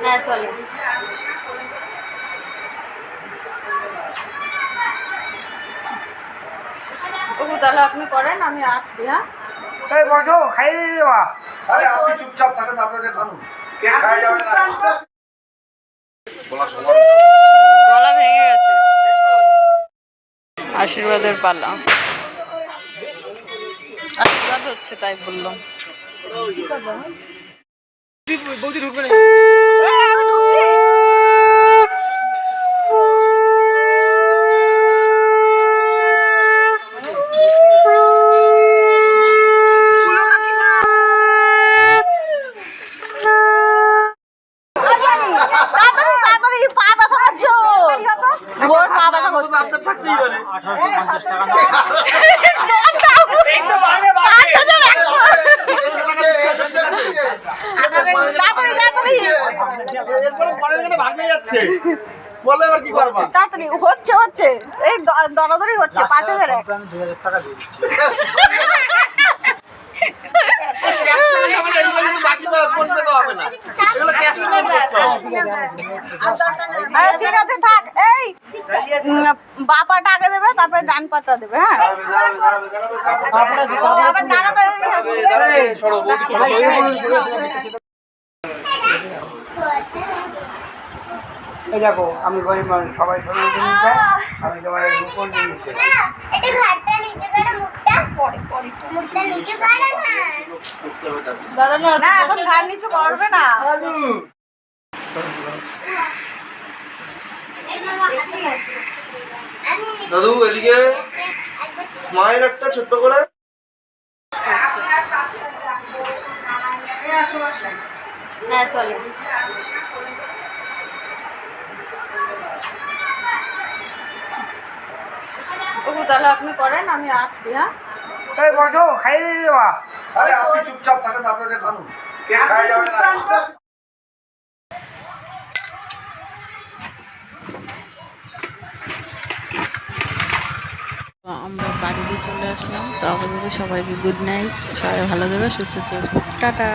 হ্যাঁ চলে। ওকে তাহলে আপনি করেন, আমি আসছি। হ্যাঁ এই বসো, খাইয়ে দিয়ে যাওয়া। আরে আপনি চুপচাপ থাকেন, আপনাদের খানুন। কে খাই যাবে না। গলা ভেঙে গেছে। আশীর্বাদের পালা। আশীর্বাদ হচ্ছে তাই বললাম। বৌদি ঢুকবে না। আমি ঢুকছি। বলে এবার কি করবা? তাড়াতাড়ি হচ্ছে এই দরাদরি হচ্ছে। 5000 টাকা দিয়ে দিচ্ছি। ঠিক আছে থাক। এই বা পাটা আগে দেবে, তারপরে ডান পাটা দেবে। হ্যাঁ আবার তাড়াতাড়ি। এই দেখো, আমি সবাই সবাই নিতে, আমি তোমার রূপন নিতে। না এখন ঘাড় নিচু করবে না। দাদু এদিকে স্মাইল একটা ছোট্ট করে। হ্যাঁ চলে। ওকে তাহলে আপনি করেন, আমি আসছি। হ্যাঁ এই বসো, খাইয়ে দিয়ে যাওয়া। আরে আপনি চুপচাপ থাকেন, আপনাদের খানুন। কে খাই যাবে না। আমরা বাড়িতে চলে আসলাম। তো আপাতত সবাইকে গুড নাইট। সবাই ভালো থাকবে, সুস্থ থাকবে। টাটা।